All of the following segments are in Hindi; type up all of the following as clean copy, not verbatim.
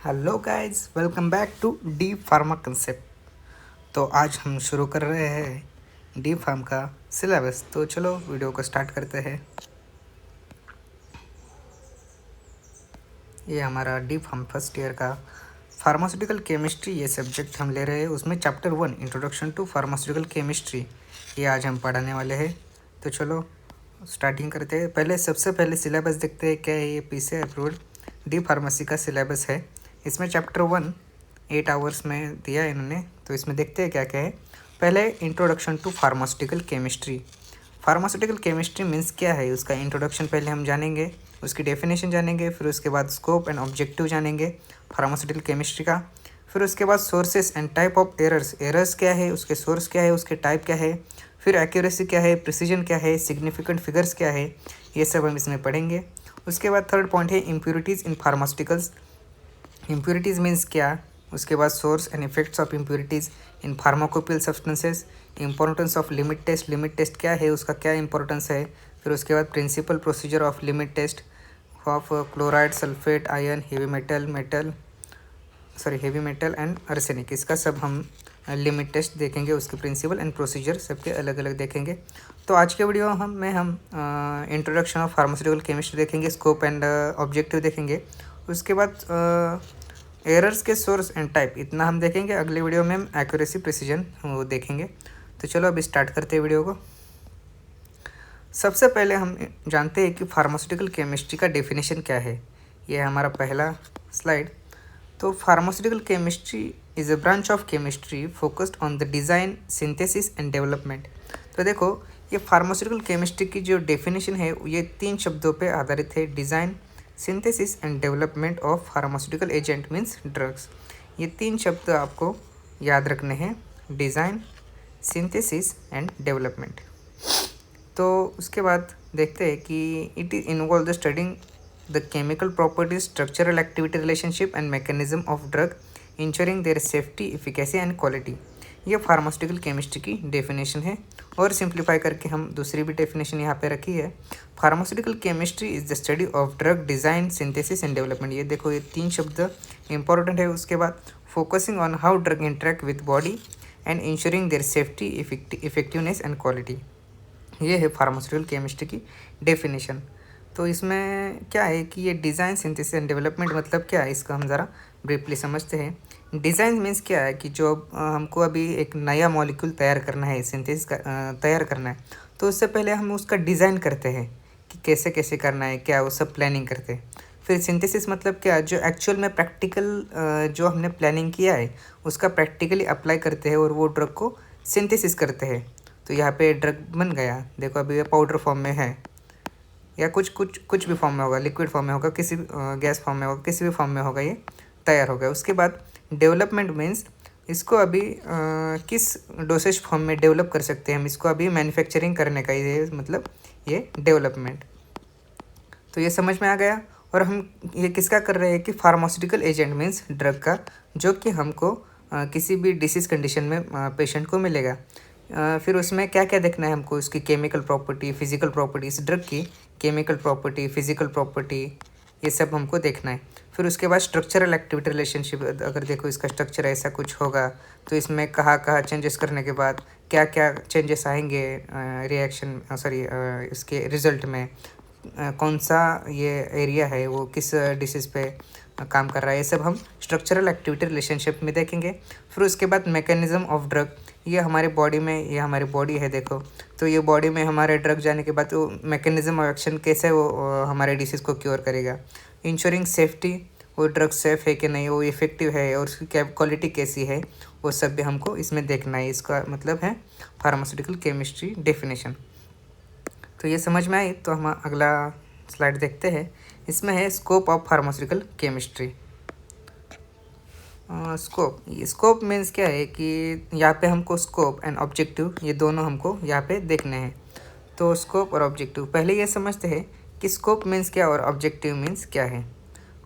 Hello guys, welcome back to D pharma concept. तो आज हम शुरू कर रहे हैं डी फार्म का सिलेबस। तो चलो वीडियो को स्टार्ट करते हैं। ये हमारा डी फार्म फर्स्ट ईयर का फार्मास्यूटिकल केमिस्ट्री ये सब्जेक्ट हम ले रहे हैं। उसमें chapter 1 introduction to pharmaceutical chemistry ये आज हम पढ़ाने वाले हैं। तो चलो स्टार्टिंग करते हैं। सबसे पहले सिलेबस देखते हैं क्या है। ये पीसीआई अप्रूव्ड डी फार्मेसी का सिलेबस है। इसमें चैप्टर 1 8 आवर्स में दिया है इन्होंने। तो इसमें देखते हैं क्या क्या है। पहले introduction to pharmaceutical chemistry. Pharmaceutical chemistry means क्या है, उसका इंट्रोडक्शन पहले हम जानेंगे, उसकी डेफिनेशन जानेंगे, फिर उसके बाद स्कोप एंड ऑब्जेक्टिव जानेंगे फार्मास्यूटिकल केमिस्ट्री का। फिर उसके बाद sources and type of errors क्या है, उसके सोर्स क्या है, उसके टाइप क्या है, फिर एक्यूरेसी क्या है, प्रिसीजन क्या है, सिग्निफिकेंट फिगर्स क्या है, ये सब हम इसमें पढ़ेंगे। उसके बाद थर्ड पॉइंट है impurities in pharmaceuticals. Impurities means क्या, उसके बाद source and effects of impurities in pharmacopoeial substances, importance of limit test क्या है, उसका क्या इंपॉर्टेंस है। फिर उसके बाद principle procedure of limit test of chloride, sulphate, ion, heavy metal and arsenic, इसका सब हम लिमिट टेस्ट देखेंगे, उसके प्रिंसिपल एंड प्रोसीजर सबके अलग अलग देखेंगे। तो आज के वीडियो हम इंट्रोडक्शन ऑफ फार्मास्यूटिकल केमिस्ट्री देखेंगे, स्कोप एंड ऑब्जेक्टिव देखेंगे। उसके बाद एरर्स के सोर्स एंड टाइप इतना हम देखेंगे। अगले वीडियो में हम एक्यूरेसी प्रिसीजन वो देखेंगे। तो चलो अभी स्टार्ट करते हैं वीडियो को। सबसे पहले हम जानते हैं कि फार्मास्यूटिकल केमिस्ट्री का डेफिनेशन क्या है। ये है हमारा पहला स्लाइड। तो pharmaceutical chemistry is a branch of chemistry focused on the design, synthesis and development. तो देखो, ये फार्मास्यूटिकल केमिस्ट्री की जो डेफिनेशन है ये 3 शब्दों पे आधारित है। Design, synthesis and development of pharmaceutical agent means drugs. ये 3 शब्द आपको याद रखने हैं, डिज़ाइन, सिंथेसिस एंड डेवलपमेंट। तो उसके बाद देखते हैं कि it is involve the studying the chemical properties, structural activity, relationship and mechanism of drug, ensuring their safety, efficacy and quality. ये फार्मास्यूटिकल केमिस्ट्री की डेफिनेशन है। और सिंप्लीफाई करके हम दूसरी भी डेफिनेशन यहाँ पे रखी है। Pharmaceutical chemistry is the study of drug design, synthesis and development. ये देखो, ये 3 शब्द इंपॉर्टेंट है। उसके बाद focusing on how drug interact with body and ensuring their safety, effectiveness and quality. ये है फार्मास्यूटिकल केमिस्ट्री की डेफिनेशन। तो इसमें क्या है कि ये डिज़ाइन, सिंथेसिस एंड डेवलपमेंट मतलब क्या है, इसका हम ज़रा ब्रीफली समझते हैं। डिज़ाइन मीन्स क्या है कि जो हमको अभी एक नया मॉलिक्यूल तैयार करना है, सिंथेसिस तैयार करना है, तो उससे पहले हम उसका डिज़ाइन करते हैं कि कैसे कैसे करना है, क्या वो सब प्लानिंग करते हैं। फिर सिंथेसिस मतलब क्या, जो एक्चुअल में प्रैक्टिकल जो हमने प्लानिंग किया है उसका प्रैक्टिकली अप्लाई करते हैं और वो ड्रग को सिंथेसिस करते हैं। तो यहाँ पे ड्रग बन गया, देखो अभी ये पाउडर फॉर्म में है या कुछ भी फॉर्म में होगा, लिक्विड फॉर्म में होगा, किसी भी गैस फॉर्म में होगा, किसी भी फॉर्म में होगा, ये तैयार हो गया। उसके बाद डेवलपमेंट मीन्स इसको अभी किस डोसेज फॉर्म में डेवलप कर सकते हैं हम, इसको अभी मैन्युफैक्चरिंग करने का ये मतलब ये डेवलपमेंट। तो ये समझ में आ गया। और हम ये किसका कर रहे हैं कि फार्मास्यूटिकल एजेंट मीन्स ड्रग का, जो कि हमको किसी भी डिसीज़ कंडीशन में पेशेंट को मिलेगा। फिर उसमें क्या क्या देखना है हमको, उसकी केमिकल प्रॉपर्टी, फिजिकल प्रॉपर्टी, इस ड्रग की केमिकल प्रॉपर्टी, फिजिकल प्रॉपर्टी, ये सब हमको देखना है। फिर उसके बाद स्ट्रक्चरल एक्टिविटी, रिलेशनशिप, अगर देखो इसका स्ट्रक्चर ऐसा कुछ होगा तो इसमें कहाँ कहाँ चेंजेस करने के बाद क्या क्या चेंजेस आएंगे इसके रिजल्ट में, कौन सा ये एरिया है वो किस डिसीज़ पे काम कर रहा है, ये सब हम स्ट्रक्चरल एक्टिविटी रिलेशनशिप में देखेंगे। फिर उसके बाद मैकेनिज्म ऑफ ड्रग, ये हमारे बॉडी में, ये हमारी बॉडी है देखो, तो ये बॉडी में हमारे ड्रग जाने के बाद वो मैकेनिज्म ऑफ एक्शन कैसे वो हमारे डिसीज़ को क्योर करेगा। इंश्योरिंग सेफ्टी, वो ड्रग सेफ़ है कि नहीं, वो इफ़ेक्टिव है और उसकी क्या क्वालिटी कैसी है, वो सब भी हमको इसमें देखना है। इसका मतलब है फार्मास्यूटिकल केमिस्ट्री डेफिनेशन। तो ये समझ में आई। तो हम अगला स्लाइड देखते हैं। इसमें है scope of pharmaceutical chemistry. Scope means क्या है कि यहाँ पे हमको स्कोप एंड ऑब्जेक्टिव ये दोनों हमको यहाँ पे देखने हैं। तो स्कोप और ऑब्जेक्टिव पहले ये समझते हैं कि स्कोप मीन्स क्या और ऑब्जेक्टिव मीन्स क्या है।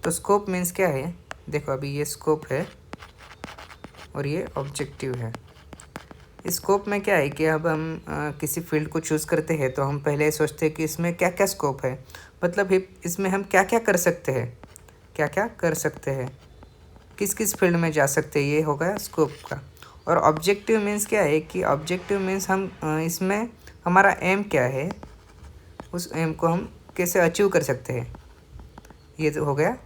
तो स्कोप मीन्स क्या है, देखो अभी ये स्कोप है और ये ऑब्जेक्टिव है। स्कोप में क्या है कि अब हम किसी फील्ड को चूज़ करते हैं तो हम पहले सोचते हैं कि इसमें क्या क्या स्कोप है, मतलब इसमें हम क्या क्या कर सकते हैं, क्या क्या कर सकते हैं। किस किस फील्ड में जा सकते हैं, ये होगा स्कोप का। और ऑब्जेक्टिव मीन्स क्या है कि ऑब्जेक्टिव मीन्स हम इसमें हमारा एम क्या है, उस एम को हम कैसे अचीव कर सकते हैं, ये तो हो गया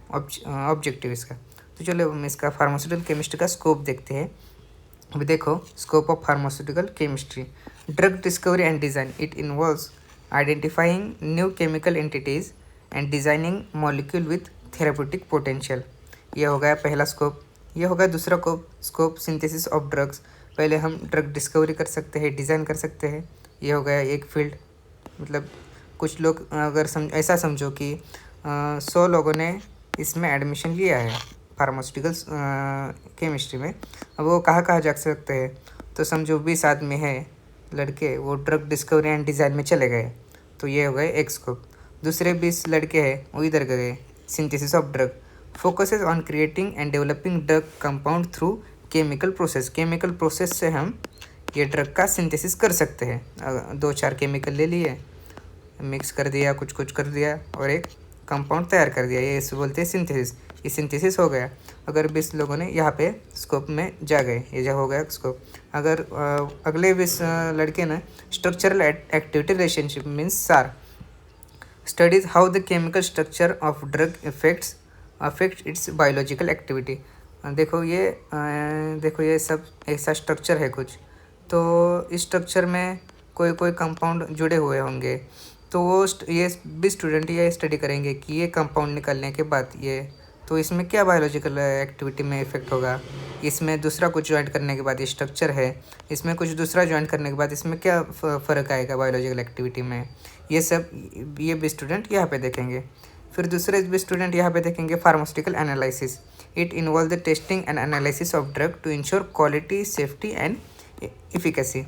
ऑब्जेक्टिव इसका। तो चलो हम इसका फार्मास्यूटिकल केमिस्ट्री का स्कोप देखते हैं। अभी देखो, scope of pharmaceutical chemistry, drug discovery and design, it involves identifying new chemical entities and designing molecule with therapeutic potential. ये हो गया पहला स्कोप। ये होगा दूसरा स्कोप सिंथेसिस ऑफ ड्रग्स। पहले हम ड्रग डिस्कवरी कर सकते हैं, डिज़ाइन कर सकते हैं। ये हो गया एक फील्ड। मतलब कुछ लोग अगर ऐसा समझो कि 100 लोगों ने इसमें एडमिशन लिया है फार्मास्यूटिकल्स केमिस्ट्री में, अब वो कहाँ कहाँ जा सकते हैं, तो समझो 20 आदमी है लड़के, वो ड्रग डिस्कवरी एंड डिज़ाइन में चले गए, तो ये हो गए एक स्कोप। दूसरे 20 लड़के हैं वो इधर गए, synthesis of drug focuses on creating and developing drug compound through chemical process. Chemical process से हम ये ड्रग का सिंथेसिस कर सकते हैं। 2-4 केमिकल ले लिए, मिक्स कर दिया, कुछ कुछ कर दिया और एक कंपाउंड तैयार कर दिया, ये इसे बोलते हैं सिंथेसिस। ये सिंथेसिस हो गया। अगर 20 लोगों ने यहाँ पे स्कोप में जा गए, ये जो हो गया स्कोप। अगर अगले 20 लड़के ने स्ट्रक्चरल एक्टिविटी रिलेशनशिप मीन्स सार, studies how the chemical structure of drug affect it's biological activity. देखो ये सब ऐसा स्ट्रक्चर है कुछ, तो इस स्ट्रक्चर में कोई कोई कंपाउंड जुड़े हुए होंगे, तो वो ये भी स्टूडेंट ये स्टडी करेंगे कि ये कंपाउंड निकलने के बाद ये, तो इसमें क्या बायोलॉजिकल एक्टिविटी में इफेक्ट होगा, इसमें दूसरा कुछ ज्वाइंट करने के बाद ये स्ट्रक्चर है, इसमें कुछ दूसरा ज्वाइंट करने के बाद इसमें क्या फ़र्क आएगा बायोलॉजिकल एक्टिविटी में, ये सब ये भी स्टूडेंट यहाँ पे देखेंगे। फिर दूसरे भी स्टूडेंट यहाँ पे देखेंगे pharmaceutical analysis, it involve the testing and analysis of drug to ensure quality, safety and efficacy.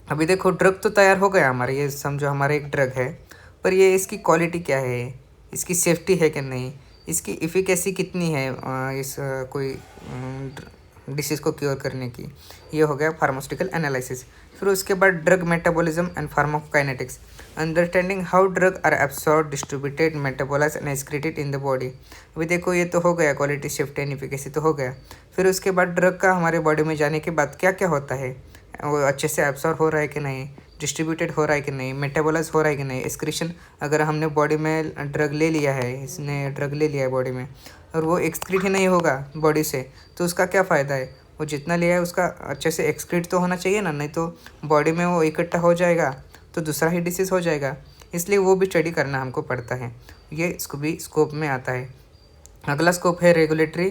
अभी देखो ड्रग तो तैयार हो गया हमारा, ये समझो हमारा एक ड्रग है, पर ये इसकी क्वालिटी क्या है, इसकी सेफ्टी है कि नहीं, इसकी इफिकेसी कितनी है इस कोई डिसीज़ को क्योर करने की, ये हो गया फार्मास्यूटिकल एनालिसिस। फिर उसके बाद drug metabolism and pharmacokinetics, understanding how drug are absorb, distributed, metabolise and excreted in the body. अभी देखो ये तो हो गया, क्वालिटी, सेफ्टी एंड इफिकेसी तो हो गया। फिर उसके बाद ड्रग का हमारे बॉडी में जाने के बाद क्या क्या होता है, वो अच्छे से एब्सॉर्ब हो रहा है कि नहीं, डिस्ट्रीब्यूटेड हो रहा है कि नहीं, मेटाबोलाइज हो रहा है कि नहीं, एक्सक्रीशन, अगर हमने बॉडी में ड्रग ले लिया है, इसने ड्रग ले लिया है बॉडी में और वो एक्सक्रीट ही नहीं होगा बॉडी से, तो उसका क्या फ़ायदा है, वो जितना लिया है उसका अच्छे से एक्सक्रीट तो होना चाहिए ना, नहीं तो बॉडी में वो इकट्ठा हो जाएगा तो दूसरा ही डिसीज़ हो जाएगा, इसलिए वो भी स्टडी करना हमको पड़ता है, ये इसको भी स्कोप में आता है। अगला स्कोप है regulatory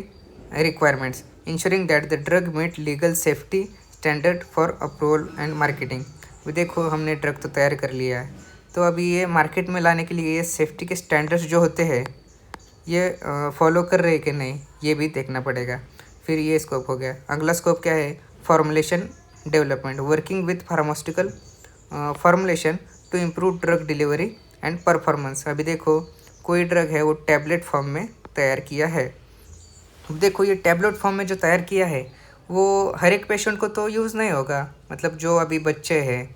requirements, ensuring that the drug meet legal safety standard for approval and marketing. भी देखो हमने ड्रग तो तैयार कर लिया है, तो अभी ये मार्केट में लाने के लिए ये सेफ्टी के स्टैंडर्ड्स जो होते हैं ये फॉलो कर रहे हैं कि नहीं, ये भी देखना पड़ेगा। फिर ये स्कोप हो गया। अगला स्कोप क्या है, formulation development, working with pharmaceutical formulation to improve drug delivery and performance. अभी देखो कोई ड्रग है वो टैबलेट फॉर्म में तैयार किया है, देखो ये टैबलेट फॉर्म में जो तैयार किया है वो हर एक पेशेंट को तो यूज़ नहीं होगा, मतलब जो अभी बच्चे हैं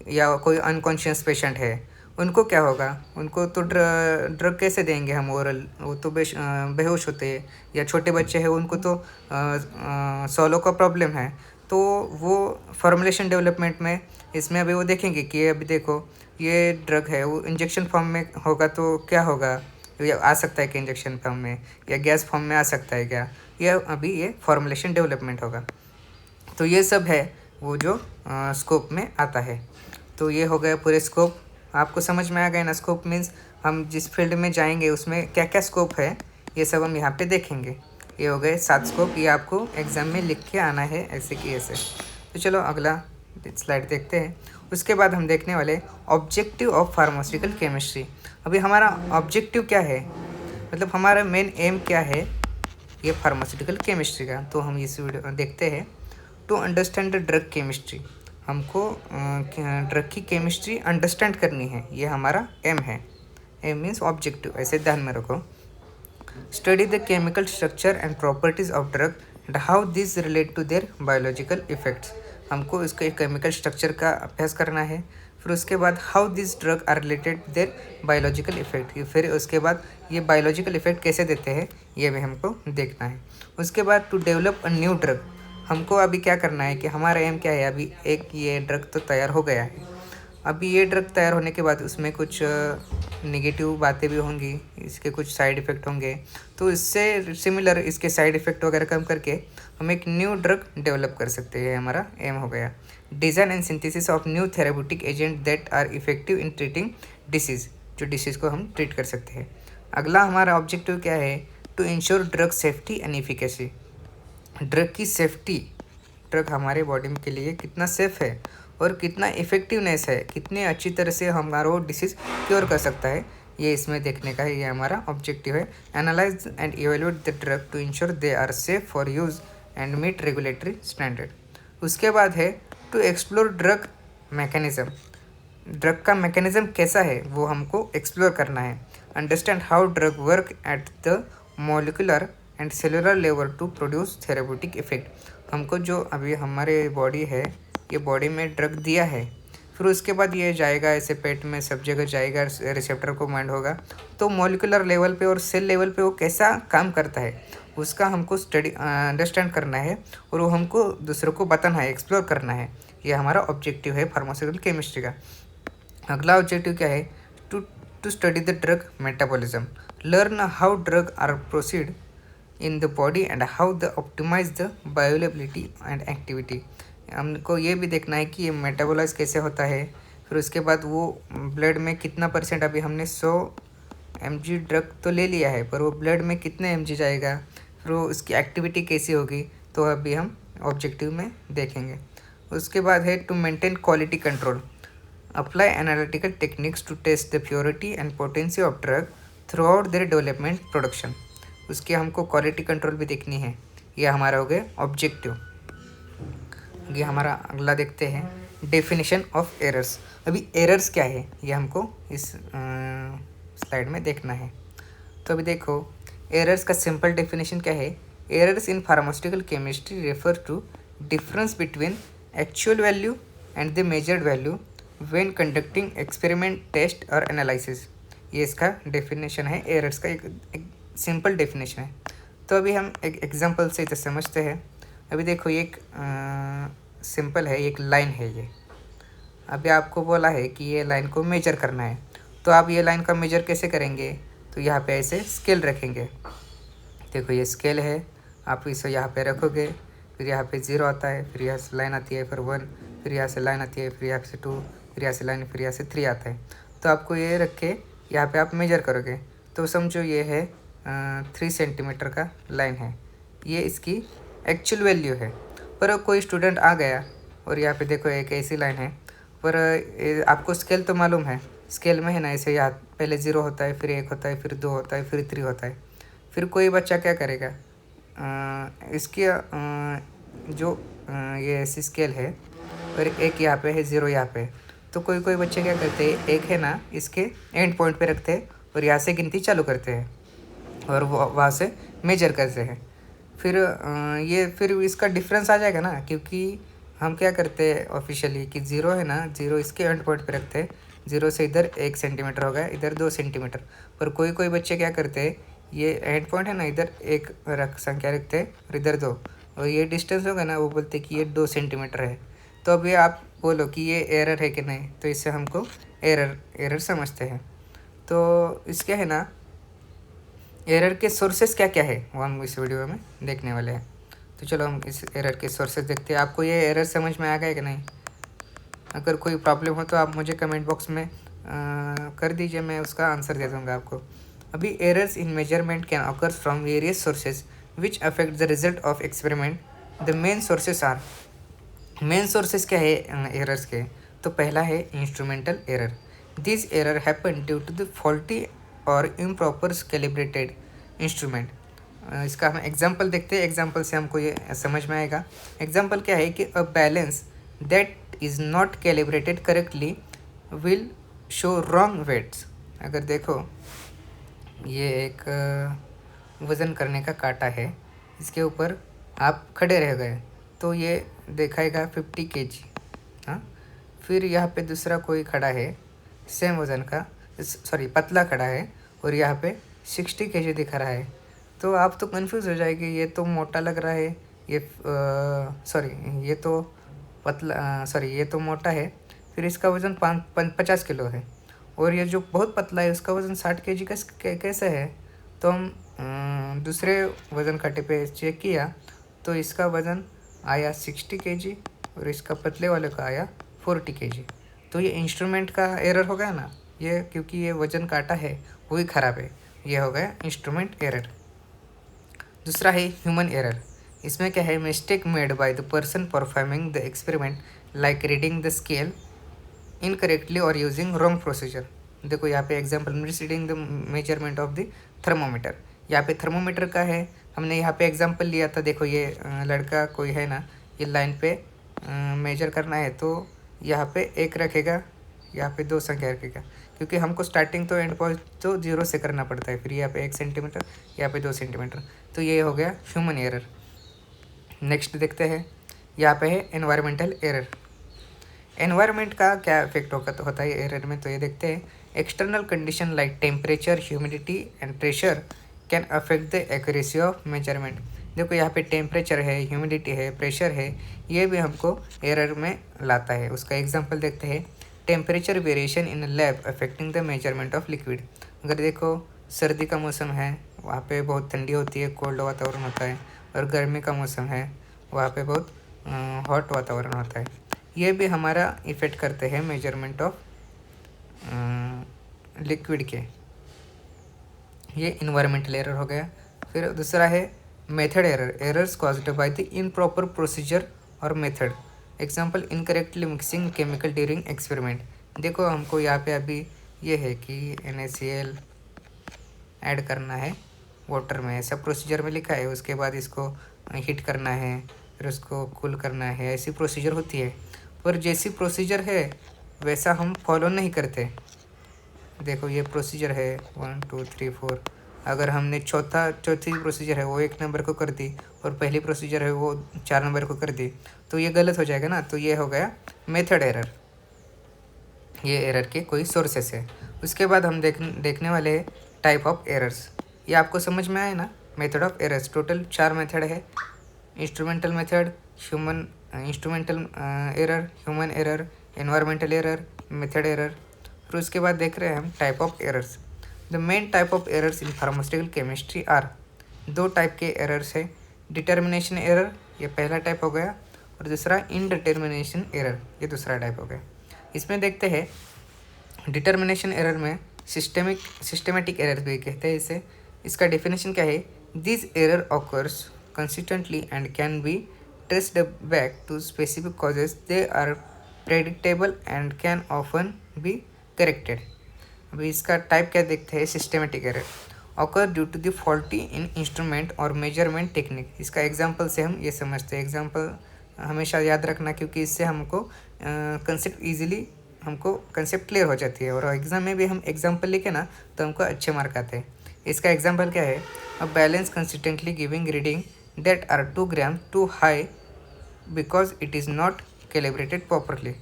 या कोई अनकॉन्शियस पेशेंट है उनको क्या होगा, उनको तो ड्रग कैसे देंगे हम ओरल, वो तो बेहोश होते हैं, या छोटे बच्चे हैं उनको तो सॉलो का प्रॉब्लम है, तो वो फॉर्मुलेशन डेवलपमेंट में इसमें अभी वो देखेंगे कि अभी देखो ये ड्रग है वो इंजेक्शन फॉर्म में होगा तो क्या होगा, या आ सकता है कि इंजेक्शन फॉर्म में या गैस फॉर्म में आ सकता है क्या, यह अभी ये फॉर्मुलेशन डेवलपमेंट होगा। तो ये सब है वो जो स्कोप में आता है। तो ये हो गया पूरे स्कोप, आपको समझ में आ गया ना। स्कोप मीन्स हम जिस फील्ड में जाएंगे उसमें क्या क्या स्कोप है ये सब हम यहाँ पे देखेंगे। ये हो गए 7 स्कोप, ये आपको एग्ज़ाम में लिख के आना है ऐसे कि ऐसे। तो चलो अगला स्लाइड देखते हैं। उसके बाद हम देखने वाले ऑब्जेक्टिव ऑफ फार्मास्यूटिकल केमिस्ट्री। अभी हमारा ऑब्जेक्टिव क्या है, मतलब हमारा मेन एम क्या है ये फार्मास्यूटिकल केमिस्ट्री का, तो हम इस वीडियो देखते हैं। To understand the drug chemistry, हमको ड्रग की केमिस्ट्री अंडरस्टैंड करनी है, ये हमारा एम है। एम मीन्स ऑब्जेक्टिव, ऐसे ध्यान में रखो। Study the chemical structure and properties of drug and how this relate to their biological effects. हमको इसके केमिकल स्ट्रक्चर का अभ्यास करना है, फिर उसके बाद how this drug are related their biological effect, फिर उसके बाद ये बायोलॉजिकल इफेक्ट कैसे देते हैं ये भी हमको देखना है। उसके बाद to develop a new drug, हमको अभी क्या करना है कि हमारा एम क्या है, अभी एक ये ड्रग तो तैयार हो गया है, अभी ये ड्रग तैयार होने के बाद उसमें कुछ नेगेटिव बातें भी होंगी, इसके कुछ साइड इफ़ेक्ट होंगे, तो इससे सिमिलर इसके साइड इफ़ेक्ट वगैरह कम करके हम एक न्यू ड्रग डेवलप कर सकते हैं, हमारा एम हो गया। Design and synthesis of new therapeutic agent that are effective in treating disease, जो डिसीज़ को हम ट्रीट कर सकते हैं। अगला हमारा ऑब्जेक्टिव क्या है, to ensure drug safety and efficacy, drug की सेफ्टी, ड्रग हमारे बॉडी के लिए कितना सेफ है और कितना इफ़ेक्टिवनेस है, कितनी अच्छी तरह से हमारा वो डिसीज़ क्योर कर सकता है, ये इसमें देखने का है, ये हमारा ऑब्जेक्टिव है। Analyse and evaluate the drug to ensure they are safe for use and meet regulatory standard. उसके बाद है to explore drug mechanism, drug का मैकेनिज़्म कैसा है वो हमको एक्सप्लोर करना है। Understand how drug work at the molecular and cellular level to produce therapeutic effect, हमको जो अभी हमारे बॉडी है, ये बॉडी में ड्रग दिया है, फिर उसके बाद ये जाएगा ऐसे पेट में सब जगह जाएगा, रिसेप्टर को माइंड होगा, तो मॉलिकुलर लेवल पे और सेल लेवल पे वो कैसा काम करता है उसका हमको स्टडी अंडरस्टैंड करना है और वो हमको दूसरों को बताना है, एक्सप्लोर करना है। ये हमारा ऑब्जेक्टिव है फार्मास्यूटिकल केमिस्ट्री का। अगला ऑब्जेक्टिव क्या है, to study the drug metabolism, learn how drug are proceed in the body and how the optimise the bioavailability and activity, हमको ये भी देखना है कि ये मेटाबोलाइज कैसे होता है, फिर उसके बाद वो ब्लड में कितना परसेंट, अभी हमने 100 mg ड्रग तो ले लिया है पर वो ब्लड में कितने mg जाएगा, फिर वो उसकी एक्टिविटी कैसी होगी, तो अभी हम ऑब्जेक्टिव में देखेंगे। उसके बाद है to maintain quality control, apply analytical techniques to test the purity and potency of drug throughout their development production, उसकी हमको क्वालिटी कंट्रोल भी देखनी है, ये हमारा हो गया ऑब्जेक्टिव। ये हमारा अगला देखते हैं डेफिनेशन ऑफ एरर्स, अभी एरर्स क्या है ये हमको इस स्लाइड में देखना है। तो अभी देखो एरर्स का सिंपल डेफिनेशन क्या है, errors in pharmaceutical chemistry refer to difference between actual value and the measured value when conducting experiment test और एनालिसिस, ये इसका डेफिनेशन है, एरर्स का एक सिंपल डेफिनेशन है। तो अभी हम एक एग्जांपल से इसे समझते हैं। अभी देखो ये एक सिंपल है, एक लाइन है, ये अभी आपको बोला है कि ये लाइन को मेजर करना है, तो आप ये लाइन का मेजर कैसे करेंगे, तो यहाँ पे ऐसे स्केल रखेंगे, देखो ये स्केल है, आप इसे यहाँ पे रखोगे, फिर यहाँ पे 0 आता है, फिर यहाँ से लाइन आती है, फिर 1, फिर यहाँ से लाइन आती है, फिर यहाँ से 2, फिर यहाँ से लाइन, फिर यहाँ से 3 आता है, तो आपको ये रख के यहाँ पे आप मेजर करोगे, तो समझो ये है 3 सेंटीमीटर का लाइन है, ये इसकी एक्चुअल वैल्यू है। पर कोई स्टूडेंट आ गया और यहाँ पे देखो एक ऐसी लाइन है, पर आपको स्केल तो मालूम है, स्केल में है ना ऐसे यहाँ पहले 0 होता है, फिर 1 होता है, फिर 2 होता है, फिर 3 होता है, फिर कोई बच्चा क्या करेगा, इसकी जो ये ऐसी स्केल है और एक यहाँ पे है, 0 यहाँ पे, तो कोई कोई बच्चे क्या करते हैं, एक है ना इसके एंड पॉइंट पे रखते हैं और यहाँ से गिनती चालू करते हैं और वहाँ से मेजर करते हैं, फिर ये फिर इसका डिफरेंस आ जाएगा ना, क्योंकि हम क्या करते हैं ऑफिशियली कि 0 है ना, 0 इसके एंड पॉइंट पे रखते हैं, 0 से इधर 1 सेंटीमीटर होगा, इधर 2 सेंटीमीटर, पर कोई कोई बच्चे क्या करते हैं, ये एंड पॉइंट है ना, इधर 1 संख्या रखते हैं और इधर 2, और ये डिस्टेंस होगा ना, वो बोलते हैं कि ये 2 सेंटीमीटर है। तो अभी आप बोलो कि ये एरर है कि नहीं, तो इससे हमको एरर समझते हैं। तो इसके है ना एरर के सोर्सेस क्या क्या है वो हम इस वीडियो में देखने वाले हैं। तो चलो हम इस एरर के सोर्सेस देखते हैं। आपको ये एरर समझ में आ गया कि नहीं, अगर कोई प्रॉब्लम हो तो आप मुझे कमेंट बॉक्स में कर दीजिए, मैं उसका आंसर दे दूँगा आपको। अभी errors in measurement can occur from various sources which affect the result of experiment. The main sources are, main sources क्या है एरर्स के, तो पहला है instrumental error, this error happen due to the faulty और इम्प्रॉपर कैलिब्रेटेड इंस्ट्रूमेंट। इसका हम एग्जांपल देखते हैं, एग्जांपल से हमको ये समझ में आएगा। एग्जांपल क्या है कि a balance that is not calibrated correctly will show wrong weights. अगर देखो ये एक वज़न करने का कांटा है, इसके ऊपर आप खड़े रह गए तो ये दिखाएगा 50 kg, हाँ, फिर यहाँ पे दूसरा कोई खड़ा है सेम वज़न का, सॉरी पतला खड़ा है, और यहाँ पे 60 kg दिखा रहा है। तो आप तो कंफ्यूज हो जाएंगे, ये तो मोटा लग रहा है, ये सॉरी ये तो पतला, सॉरी ये तो मोटा है, फिर इसका वज़न 50 किलो है, और ये जो बहुत पतला है उसका वज़न 60 kg का कैसे है। तो हम दूसरे वज़न कांटे पे चेक किया तो इसका वज़न आया 60 kg और इसका पतले वाले का आया 40 kg। तो ये इंस्ट्रूमेंट का एरर हो गया ना, ये क्योंकि ये वज़न काटा है वही ख़राब है, ये हो गया इंस्ट्रूमेंट एरर। दूसरा है ह्यूमन एरर। इसमें क्या है, mistake made by the person performing the experiment like reading the scale incorrectly और यूजिंग रॉन्ग प्रोसीजर। देखो यहाँ पे example, miss reading the measurement of the thermometer. यहाँ पे थर्मोमीटर का है, हमने यहाँ पे एग्जांपल लिया था। देखो ये लड़का कोई है ना, ये लाइन पे मेजर करना है, तो यहाँ पे 1 रखेगा, यहाँ पे 2 संख्या रखेगा, क्योंकि हमको स्टार्टिंग तो एंड पॉइंट तो 0 से करना पड़ता है। फिर यहाँ पे 1 सेंटीमीटर, यहाँ पे 2 सेंटीमीटर, तो ये हो गया ह्यूमन एरर। नेक्स्ट देखते हैं, यहाँ पे है एनवायरमेंटल एरर। एनवायरनमेंट का क्या इफेक्ट होता है एरर में, तो ये देखते हैं। External condition like temperature, humidity and pressure can affect the accuracy of measurement. देखो यहाँ पे टेम्परेचर है, ह्यूमिडिटी है, प्रेशर है, ये भी हमको एरर में लाता है। उसका एग्जांपल देखते हैं। Temperature variation in lab affecting the measurement of liquid. अगर देखो सर्दी का मौसम है, वहाँ पे बहुत ठंडी होती है, कोल्ड वातावरण होता है, और गर्मी का मौसम है, वहाँ पे बहुत हॉट वातावरण होता है। ये भी हमारा इफ़ेक्ट करते हैं मेजरमेंट ऑफ लिक्विड के। ये इन्वायरमेंटल एरर हो गया। फिर दूसरा है method error. Errors caused by the improper procedure और method. Example, incorrectly mixing chemical during experiment. देखो हमको यहाँ पे अभी ये है कि NaCl ऐड करना है वाटर में, ऐसा प्रोसीजर में लिखा है। उसके बाद इसको हीट करना है, फिर उसको कूल करना है, ऐसी प्रोसीजर होती है। पर जैसी प्रोसीजर है वैसा हम फॉलो नहीं करते। देखो ये प्रोसीजर है 1 2 3 4, अगर हमने चौथी प्रोसीजर है वो 1 नंबर को कर दी, और पहली प्रोसीजर है वो 4 नंबर को कर दी, तो ये गलत हो जाएगा ना। तो ये हो गया मेथड एरर। ये एरर के कोई सोर्सेस है। उसके बाद हम देखने वाले हैं टाइप ऑफ एरर्स। ये आपको समझ में आए ना, method of errors. Total 4 method है। Instrumental method, human instrumental error, human error, environmental error, method error. फिर उसके बाद देख रहे हैं हम type of errors. The main type of errors in pharmaceutical chemistry are. 2 type के एरर्स है। डिटर्मिनेशन एरर, ये पहला टाइप हो गया, और दूसरा इनडिटर्मिनेशन एरर, ये दूसरा टाइप हो गया। इसमें देखते हैं डिटर्मिनेशन एरर में सिस्टेमेटिक एरर भी कहते हैं इसे। इसका डेफिनेशन क्या है, this error occurs consistently and can be traced back to specific causes. They are predictable and can often be corrected. अभी इसका टाइप क्या देखते हैं, systematic error occur due to the faulty in instrument और मेजरमेंट टेक्निक। इसका एग्जांपल से हम ये समझते हैं। एग्जांपल हमेशा याद रखना, क्योंकि इससे हमको कंसेप्ट ईजिली हमको कंसेप्ट क्लियर हो जाती है, और एग्जाम में भी हम एग्जांपल लिखे ना तो हमको अच्छे मार्क आते हैं। इसका एग्जांपल क्या है, a balance consistently giving reading that are 2 grams too high because it is not calibrated properly।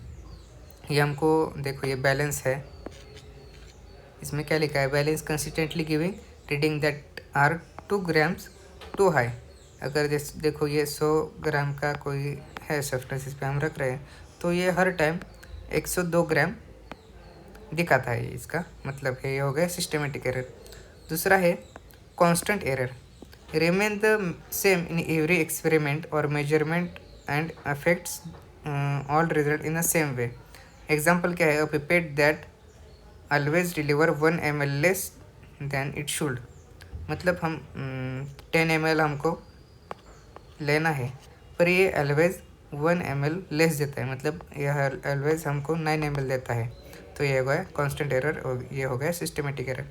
ये हमको देखो ये बैलेंस है, इसमें क्या लिखा है, balance consistently giving reading that are 2 grams too high. अगर देखो ये 100 ग्राम का कोई है सब्सटेंस, इस पर हम रख रहे हैं, तो ये हर टाइम 102 ग्राम दिखाता है। इसका मतलब है ये हो गया सिस्टेमेटिक एरर। दूसरा है constant error, remain the same in every experiment or measurement and affects all result in the same way। Example क्या है, a pipette that always deliver 1 ml less than it should। मतलब हम 10 ml हमको लेना है, पर ये always 1 ml लेस देता है, मतलब यह always हमको 9 ml देता है। तो ये हो गया कांस्टेंट एरर, और ये हो गया सिस्टेमेटिक एरर।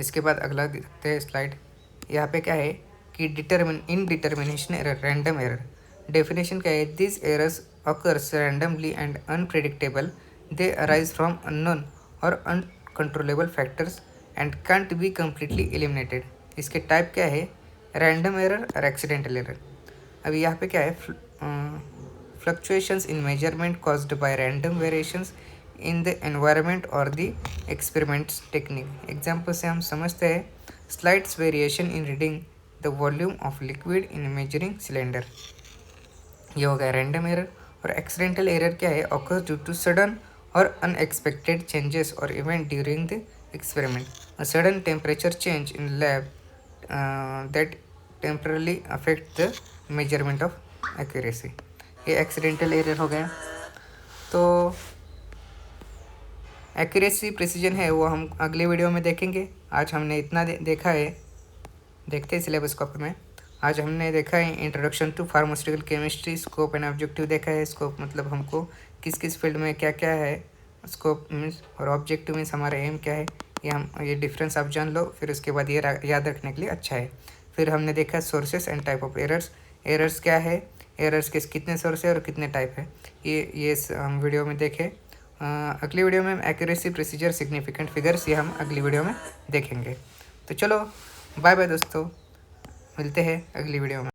इसके बाद अगला देखते हैं स्लाइड। यहाँ पे क्या है कि indetermination error, random error. Definition क्या है, this errors occurs randomly and unpredictable. They arise from unknown और uncontrollable factors and can't be completely eliminated. इसके टाइप क्या है, रैंडम एरर और एक्सीडेंटल एरर। अभी यहाँ पे क्या है, fluctuations in measurement caused by random variations in the environment और द एक्सपेरिमेंट्स टेक्निक। एग्जाम्पल से हम समझते हैं slides variation in reading the volume of liquid in measuring cylinder. ये हो गया रैंडम एरर। और एक्सीडेंटल एरर क्या है? ऑकर्स ड्यू टू सडन और अनएक्सपेक्टेड चेंजेस और event during the experiment. A sudden temperature change in lab that temporarily affect the measurement of accuracy. ये एक्सीडेंटल एरर हो गया। तो एक्यूरेसी प्रिसीजन है वो हम अगले वीडियो में देखेंगे। आज हमने इतना देखा है, देखते हैं सिलेबस कॉपी में। आज हमने देखा है introduction to pharmaceutical chemistry, scope and objective देखा है। स्कोप मतलब हमको किस किस फील्ड में क्या क्या है, स्कोप मीन्स, और ऑब्जेक्टिव मीन्स हमारा एम क्या है। ये डिफरेंस आप जान लो, फिर उसके बाद ये याद रखने के लिए अच्छा है। फिर हमने देखा sources and type of errors. Errors क्या है, एरर्स के कितने सोर्स है और कितने टाइप है, ये हम वीडियो में देखें। अगली वीडियो में एक्यूरेसी प्रोसीजर सिग्निफिकेंट फिगर्स, ये हम अगली वीडियो में देखेंगे। तो चलो बाय बाय दोस्तों, मिलते हैं अगली वीडियो में।